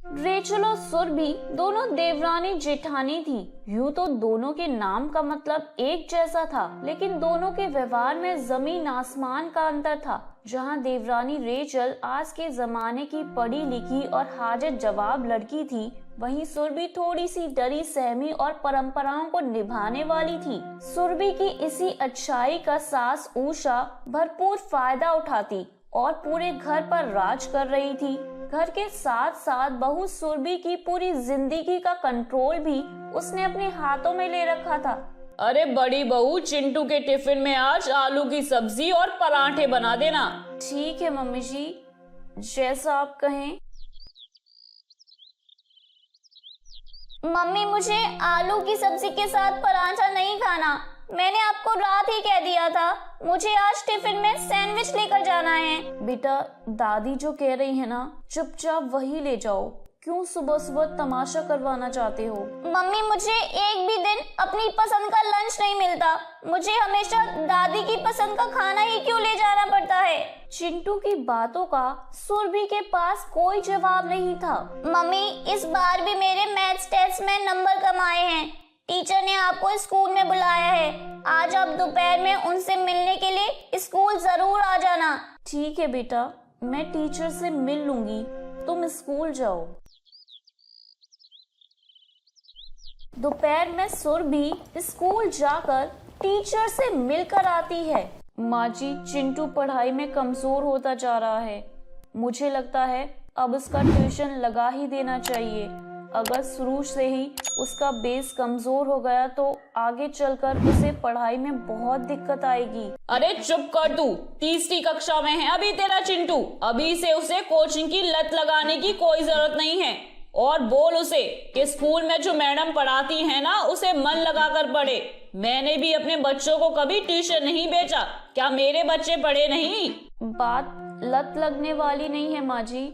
Rachel और सुरभि दोनों देवरानी जेठानी थी। यूं तो दोनों के नाम का मतलब एक जैसा था, लेकिन दोनों के व्यवहार में जमीन आसमान का अंतर था। जहां देवरानी रेचल आज के जमाने की पढ़ी लिखी और हाजत जवाब लड़की थी, वहीं सुरभि थोड़ी सी डरी सहमी और परंपराओं को निभाने वाली थी। सुरभि की इसी अच्छाई का सास उषा भरपूर फायदा उठाती और पूरे घर पर राज कर रही थी। घर के साथ साथ बहू सुरभि की पूरी जिंदगी का कंट्रोल भी उसने अपने हाथों में ले रखा था। अरे बड़ी बहू, चिंटू के टिफिन में आज आलू की सब्जी और पराठे बना देना। ठीक है मम्मी जी, जैसा आप कहें। मम्मी, मुझे आलू की सब्जी के साथ पराठा नहीं खाना। मैंने आपको रात ही कह दिया था, मुझे आज टिफिन में सैंडविच लेकर जाना है। बेटा, दादी जो कह रही है ना, चुपचाप वही ले जाओ। क्यों सुबह सुबह तमाशा करवाना चाहते हो? मम्मी, मुझे एक भी दिन अपनी पसंद का लंच नहीं मिलता। मुझे हमेशा दादी की पसंद का खाना ही क्यों ले जाना पड़ता है? चिंटू की बातों का सुरभि के पास कोई जवाब नहीं था। मम्मी, इस बार भी मेरे मैथ्स टेस्ट में नंबर कम आए हैं। टीचर ने आपको स्कूल में बुलाया है। आज आप दोपहर में उनसे मिलने के लिए स्कूल जरूर आ जाना। ठीक है बेटा, मैं टीचर से मिल लूंगी, तुम स्कूल जाओ। दोपहर में सुरभि स्कूल जाकर टीचर से मिलकर आती है। माँ जी, चिंटू पढ़ाई में कमजोर होता जा रहा है। मुझे लगता है अब उसका ट्यूशन लगा ही देना चाहिए। अगर शुरू से ही उसका बेस कमजोर हो गया तो आगे चलकर उसे पढ़ाई में बहुत दिक्कत आएगी। अरे चुप कर तू, तीसरी कक्षा में है अभी तेरा चिंटू। अभी से उसे कोचिंग की लत लगाने की कोई जरूरत नहीं है। और बोल उसे कि स्कूल में जो मैडम पढ़ाती है ना, उसे मन लगाकर पढ़े। मैंने भी अपने बच्चों को कभी ट्यूशन नहीं भेजा। क्या मेरे बच्चे पढ़े नहीं? बात लत लगने वाली नहीं है माँ जी।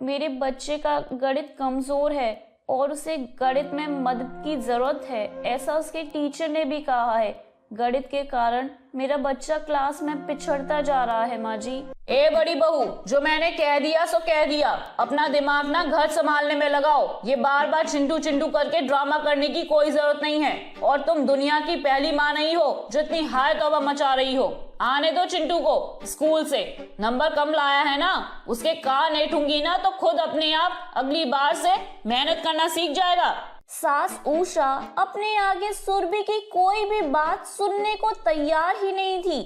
मेरे बच्चे का गणित कमजोर है और उसे गणित में मदद की जरूरत है, ऐसा उसके टीचर ने भी कहा है। गणित के कारण मेरा बच्चा क्लास में पिछड़ता जा रहा है माँ जी। ए बड़ी बहू, जो मैंने कह दिया सो कह दिया। अपना दिमाग ना घर संभालने में लगाओ। ये बार बार चिंटू चिंटू करके ड्रामा करने की कोई जरूरत नहीं है। और तुम दुनिया की पहली माँ नहीं हो जो इतनी हाय तौबा मचा रही हो। आने दो चिंटू को स्कूल से। नंबर कम लाया है ना, उसके कान ऐठूंगी ना तो खुद अपने आप अगली बार से मेहनत करना सीख जाएगा। सास उषा अपने आगे सुरभि की कोई भी बात सुनने को तैयार ही नहीं थी।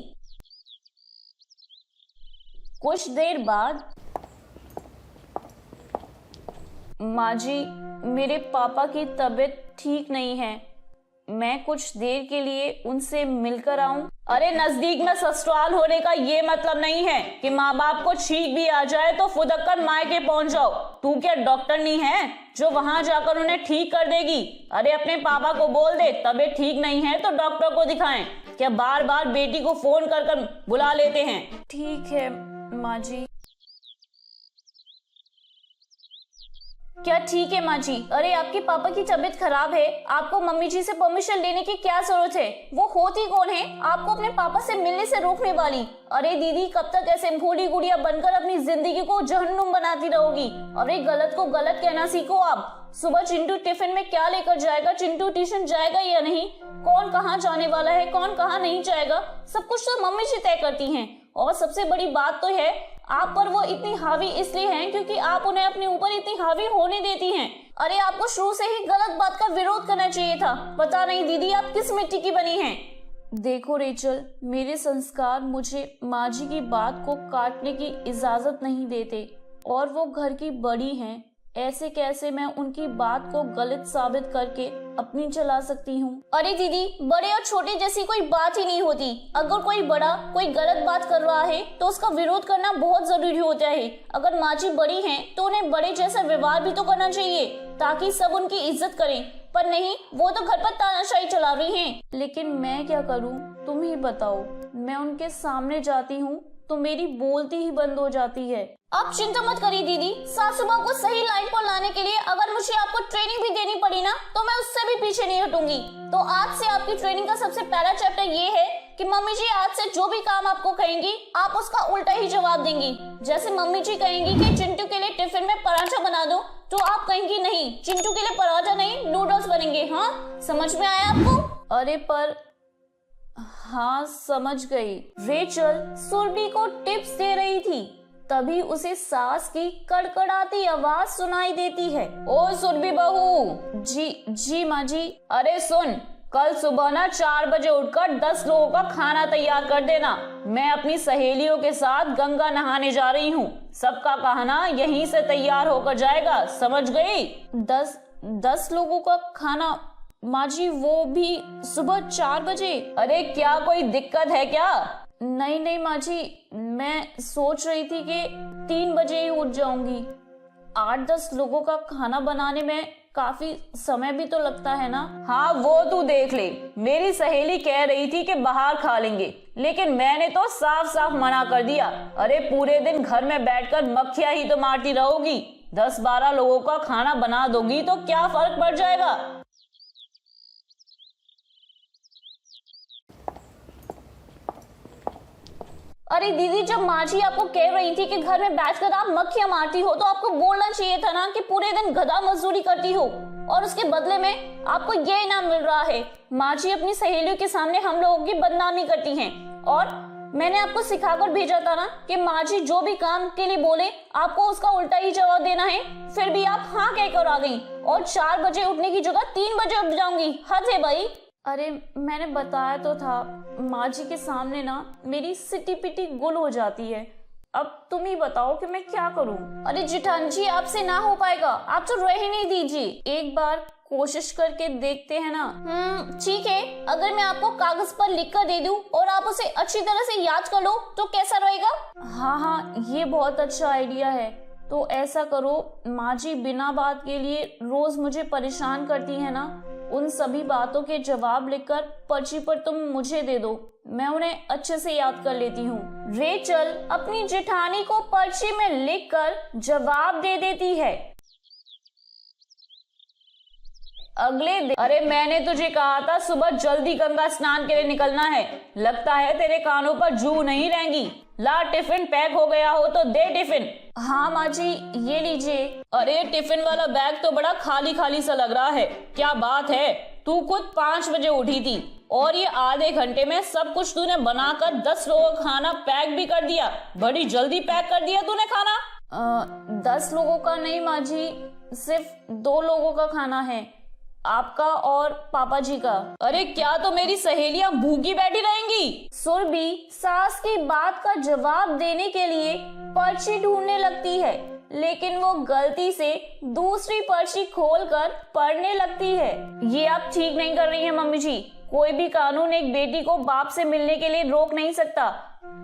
कुछ देर बाद, माँ जी, मेरे पापा की तबीयत ठीक नहीं है। मैं कुछ देर के लिए उनसे मिलकर आऊं? अरे नजदीक में ससुराल होने का ये मतलब नहीं है कि माँ बाप को छींक भी आ जाए तो फुदक कर मायके पहुंच जाओ। तू क्या डॉक्टरनी है जो वहां जाकर उन्हें ठीक कर देगी? अरे अपने पापा को बोल दे तबीयत ठीक नहीं है तो डॉक्टर को दिखाएं। क्या बार बार बेटी को फोन कर कर बुला लेते हैं? ठीक है माँ जी। क्या ठीक है माँ जी? अरे आपके पापा की तबीयत खराब है, आपको मम्मी जी से परमिशन लेने की क्या जरूरत है? वो होती कौन है आपको अपने पापा से मिलने से रोकने वाली? अरे दीदी, कब तक ऐसे भोली गुड़िया बनकर अपनी जिंदगी को जहन्नुम बनाती रहोगी? अरे गलत को गलत कहना सीखो आप। सुबह चिंटू टिफिन में क्या लेकर जाएगा, चिंटू ट्यूशन जाएगा या नहीं, कौन कहाँ जाने वाला है, कौन कहाँ नहीं जाएगा, सब कुछ तो मम्मी जी तय करती हैं। और सबसे बड़ी बात तो है, आप पर वो इतनी हावी इसलिए हैं क्योंकि आप उन्हें अपने ऊपर इतनी हावी होने देती हैं। अरे आपको शुरू से ही गलत बात का विरोध करना चाहिए था। पता नहीं दीदी आप किस मिट्टी की बनी हैं। देखो रेचल, मेरे संस्कार मुझे माँ जी की बात को काटने की इजाजत नहीं देते और वो घर की बड़ी हैं। ऐसे कैसे मैं उनकी बात को गलत साबित करके अपनी चला सकती हूँ? अरे दीदी, बड़े और छोटे जैसी कोई बात ही नहीं होती। अगर कोई बड़ा कोई गलत बात कर रहा है तो उसका विरोध करना बहुत जरूरी होता है। अगर माँ जी बड़ी हैं तो उन्हें बड़े जैसा व्यवहार भी तो करना चाहिए ताकि सब उनकी इज्जत करें। पर नहीं, वो तो घर पर तानाशाही चला रही हैं। लेकिन मैं क्या करूँ, तुम ही बताओ। मैं उनके सामने जाती हूँ तो मेरी बोलती ही बंद हो जाती है। आप चिंता मत करिए दीदी, सासू माँ को सही लाइन पर लाने के लिए अगर मुझे आपको ट्रेनिंग भी देनी पड़ी ना तो मैं उससे भी पीछे नहीं हटूंगी। तो आज से आपकी ट्रेनिंग का सबसे पहला चैप्टर ये है कि मम्मी जी आज से जो भी काम आपको कहेंगी आप उसका उल्टा ही जवाब देंगी। जैसे मम्मी जी कहेंगी कि चिंटू के लिए टिफिन में पराठा बना दो तो आप कहेंगी नहीं, चिंटू के लिए पराठा नहीं नूडल्स बनेंगे। हाँ, समझ में आया आपको? अरे पर हाँ, समझ गई। रेचल सुरभि को टिप्स दे रही थी, तभी उसे सास की कड़कड़ाती आवाज सुनाई देती है। ओ सुरभि बहू। जी माँ जी। अरे सुन, कल सुबह ना 4 बजे उठकर 10 लोगों का खाना तैयार कर देना। मैं अपनी सहेलियों के साथ गंगा नहाने जा रही हूँ। सबका खाना यहीं से तैयार होकर जाएगा, समझ गई? 10 लोगों का खाना माँ जी, वो भी सुबह 4 बजे? अरे क्या कोई दिक्कत है क्या? नहीं माँ जी, मैं सोच रही थी कि 3 बजे ही उठ जाऊंगी। 8-10 लोगों का खाना बनाने में काफी समय भी तो लगता है ना। हाँ वो तू देख ले। मेरी सहेली कह रही थी कि बाहर खा लेंगे, लेकिन मैंने तो साफ साफ मना कर दिया। अरे पूरे दिन घर में बैठकर मक्खियां ही तो मारती रहोगी। 10-12 लोगों का खाना बना दोगी तो क्या फर्क पड़ जाएगा? अरे दीदी, जब माँ जी आपको कह रही थी कि घर में बैठकर आप मक्खियां मारती हो, तो आपको बोलना चाहिए था ना कि पूरे दिन गधा मजदूरी करती हो और उसके बदले में आपको ये इनाम मिल रहा है। माँ जी अपनी सहेलियों के सामने हम लोगों की बदनामी करती हैं, और मैंने आपको सिखाकर भेजा था ना कि माँ जी जो भी काम के लिए बोले आपको उसका उल्टा ही जवाब देना है। फिर भी आप हाँ कहकर आ गई और 4 बजे उठने की जगह 3 बजे उठ जाऊंगी। हद है भाई। अरे मैंने बताया तो था, माँ जी के सामने ना मेरी सिटी पिटी गुल हो जाती है। अब तुम ही बताओ कि मैं क्या करूं। अरे जेठानी जी, आपसे ना हो पाएगा, आप तो रह ही नहीं दीजिए। एक बार कोशिश करके देखते हैं ना। ठीक है, अगर मैं आपको कागज पर लिख कर दे दूं और आप उसे अच्छी तरह से याद कर लो तो कैसा रहेगा? हाँ, ये बहुत अच्छा आइडिया है। तो ऐसा करो, माँ जी बिना बात के लिए रोज मुझे परेशान करती है ना, उन सभी बातों के जवाब लिखकर पर्ची पर तुम मुझे दे दो, मैं उन्हें अच्छे से याद कर लेती हूँ। रेचल अपनी जेठानी को पर्ची में लिखकर जवाब दे देती है। अगले दिन। अरे मैंने तुझे कहा था सुबह जल्दी गंगा स्नान के लिए निकलना है। लगता है तेरे कानों पर जू नहीं रहेंगी। ला, टिफिन पैक हो गया हो तो दे टिफिन। हाँ माँ जी, ये लीजिए। अरे टिफिन वाला बैग तो बड़ा खाली खाली सा लग रहा है। क्या बात है, तू खुद 5 बजे उठी थी और ये आधे घंटे में सब कुछ तूने बनाकर 10 लोगों का खाना पैक भी कर दिया। बड़ी जल्दी पैक कर दिया तूने खाना। 10 लोगों का नहीं माँ जी, सिर्फ 2 लोगों का खाना है, आपका और पापा जी का। अरे क्या तो मेरी सहेलियां भूखी बैठी रहेंगी? सुरभि सास की बात का जवाब देने के लिए पर्ची ढूंढने लगती है, लेकिन वो गलती से दूसरी पर्ची खोलकर पढ़ने लगती है। ये आप ठीक नहीं कर रही हैं मम्मी जी। कोई भी कानून एक बेटी को बाप से मिलने के लिए रोक नहीं सकता।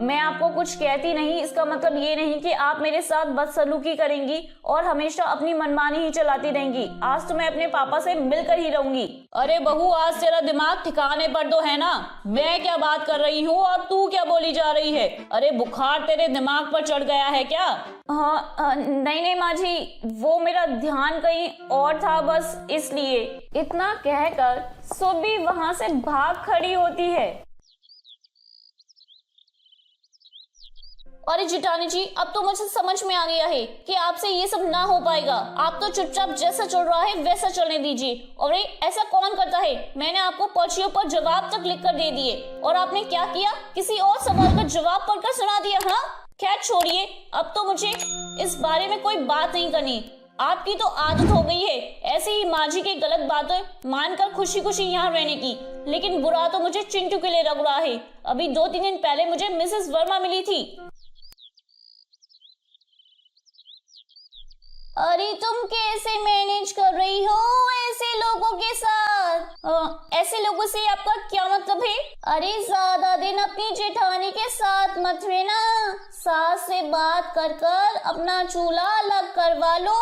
मैं आपको कुछ कहती नहीं, इसका मतलब ये नहीं कि आप मेरे साथ बदसलूकी करेंगी और हमेशा अपनी मनमानी ही चलाती रहेंगी। आज तो मैं अपने पापा से मिलकर ही रहूंगी। अरे बहू, आज तेरा दिमाग ठिकाने पर तो है ना? मैं क्या बात कर रही हूँ और तू क्या बोली जा रही है? अरे बुखार तेरे दिमाग पर चढ़ गया है क्या? हाँ, नहीं माँ जी, वो मेरा ध्यान कहीं और था, बस इसलिए। इतना कहकर सुरभि वहां से भाग खड़ी होती है। अरे जेठानी जी, अब तो मुझे समझ में आ गया है कि आपसे ये सब ना हो पाएगा। आप तो चुपचाप जैसा चल रहा है वैसा चलने दीजिए। और ऐसा कौन करता है? मैंने आपको पर्चियों पर जवाब तक लिख कर दे दिए और आपने क्या किया? किसी और सवाल का जवाब पढ़कर सुना दिया। हाँ, खैर छोड़िए, अब तो मुझे इस बारे में कोई बात नहीं करनी। आपकी तो आदत हो गई है ऐसे ही माँ जी की गलत बातें मानकर खुशी खुशी यहाँ रहने की। लेकिन बुरा तो मुझे चिंटू के लिए लग रहा है। अभी 2-3 दिन पहले मुझे मिसेस वर्मा मिली थी। अरे तुम कैसे मैनेज कर रही हो ऐसे लोगों के साथ? ऐसे लोगों से आपका क्या मतलब है? अरे ज्यादा दिन अपनी जेठानी के साथ मत रहना। सास से बात कर कर अपना चूल्हा अलग करवा लो।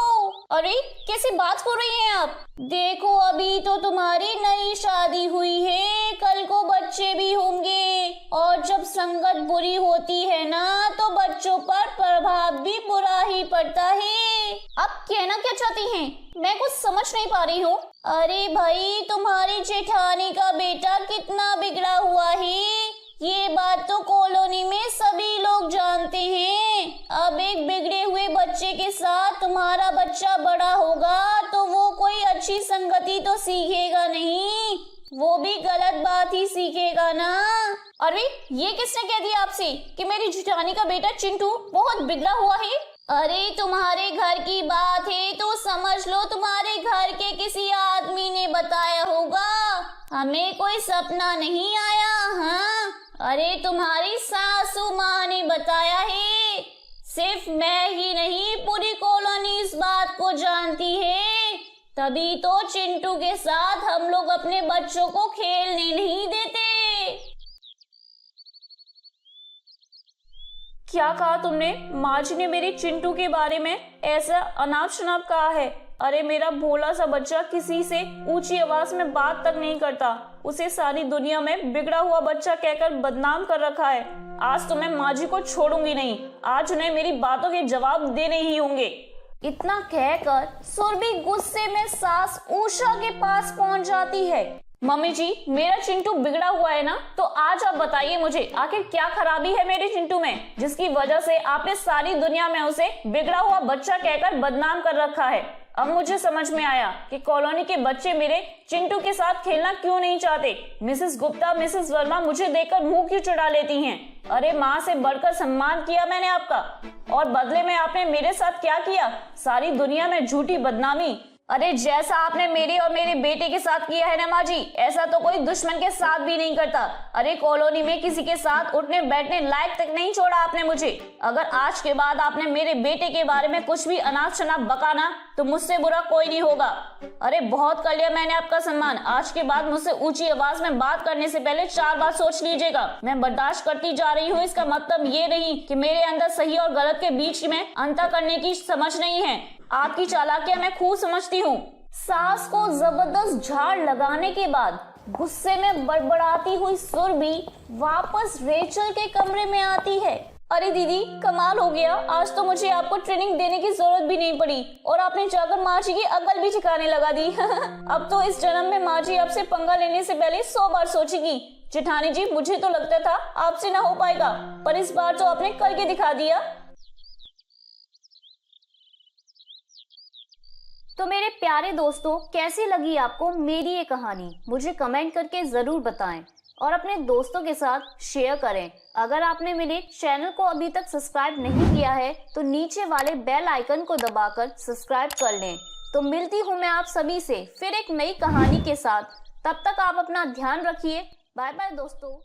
अरे कैसी बात कर रही हैं आप? देखो अभी तो तुम्हारी नई शादी हुई है, कल को बच्चे भी होंगे और जब संगत बुरी होती है ना तो बच्चों पर प्रभाव भी बुरा ही पड़ता है। आप कहना क्या चाहती हैं? मैं कुछ समझ नहीं पा रही हूँ। अरे भाई, तुम्हारी जेठानी का बेटा कितना बिगड़ा हुआ है ये बात तो कॉलोनी में सभी लोग जानते हैं। अब एक बिगड़े हुए बच्चे के के साथ तुम्हारा बच्चा बड़ा होगा तो वो कोई अच्छी संगति तो सीखेगा नहीं, वो भी गलत बात ही सीखेगा ना। अरे ये किसने कह दिया आपसे कि मेरी जेठानी का बेटा चिंटू बहुत बिगड़ा हुआ है? अरे तुम्हारे घर की बात है तो समझ लो तुम्हारे घर के किसी आदमी ने बताया होगा, हमें कोई सपना नहीं आया। हाँ, अरे तुम्हारी सासू माँ ने बताया है। सिर्फ मैं ही नहीं, पूरी कॉलोनी इस बात को जानती है। तभी तो चिंटू के साथ हम लोग अपने बच्चों को खेलने नहीं देते। क्या कहा तुमने? माँ जी ने मेरे चिंटू के बारे में ऐसा अनाप शनाप कहा है? अरे मेरा भोला सा बच्चा किसी से ऊंची आवाज में बात तक नहीं करता, उसे सारी दुनिया में बिगड़ा हुआ बच्चा कहकर बदनाम कर रखा है। आज तो मैं माँ जी को छोड़ूंगी नहीं, आज उन्हें मेरी बातों के जवाब देने ही होंगे। इतना कहकर सुरभि गुस्से में सास उषा के पास पहुंच जाती है। मम्मी जी, मेरा चिंटू बिगड़ा हुआ है ना, तो आज आप बताइए मुझे आखिर क्या खराबी है मेरे चिंटू में, जिसकी वजह से आपने सारी दुनिया में उसे बिगड़ा हुआ बच्चा कहकर बदनाम कर रखा है। अब मुझे समझ में आया कि कॉलोनी के बच्चे मेरे चिंटू के साथ खेलना क्यों नहीं चाहते। मिसेस गुप्ता, मिसेस वर्मा मुझे देखकर मुंह क्यों चढ़ा लेती हैं? अरे माँ से बढ़कर सम्मान किया मैंने आपका, और बदले में आपने मेरे साथ क्या किया? सारी दुनिया में झूठी बदनामी। अरे जैसा आपने मेरे और मेरे बेटे के साथ किया है ना माँ जी, ऐसा तो कोई दुश्मन के साथ भी नहीं करता। अरे कॉलोनी में किसी के साथ उठने बैठने लायक तक नहीं छोड़ा आपने मुझे। अगर आज के बाद आपने मेरे बेटे के बारे में कुछ भी अनाप शनाप बकाना तो मुझसे बुरा कोई नहीं होगा। अरे बहुत कर लिया मैंने आपका सम्मान, आज के बाद मुझसे ऊंची आवाज में बात करने से पहले 4 बार सोच लीजिएगा। मैं बर्दाश्त करती जा रही हूँ, इसका मतलब ये नहीं कि मेरे अंदर सही और गलत के बीच में अंतर करने की समझ नहीं है। आपकी चालाकियां मैं खूब समझती हूँ। सास को जबरदस्त झाड़ लगाने के बाद गुस्से में बड़बड़ाती हुई सुरभि वापस रेचल के कमरे में आती है। अरे दीदी, कमाल हो गया, आज तो मुझे आपको ट्रेनिंग देने की जरूरत भी नहीं पड़ी और आपने जाकर माँ जी की अकल भी ठिकाने लगा दी। अब तो इस जन्म में माँ जी आपसे पंगा लेने से पहले 100 बार सोचेगी। जेठानी जी, मुझे तो लगता था आपसे ना हो पाएगा, पर इस बार तो आपने करके दिखा दिया। तो मेरे प्यारे दोस्तों, कैसी लगी आपको मेरी ये कहानी? मुझे कमेंट करके जरूर बताएं और अपने दोस्तों के साथ शेयर करें। अगर आपने मेरे चैनल को अभी तक सब्सक्राइब नहीं किया है तो नीचे वाले बेल आइकन को दबाकर सब्सक्राइब कर लें। तो मिलती हूँ मैं आप सभी से फिर एक नई कहानी के साथ। तब तक आप अपना ध्यान रखिए। बाय बाय दोस्तों।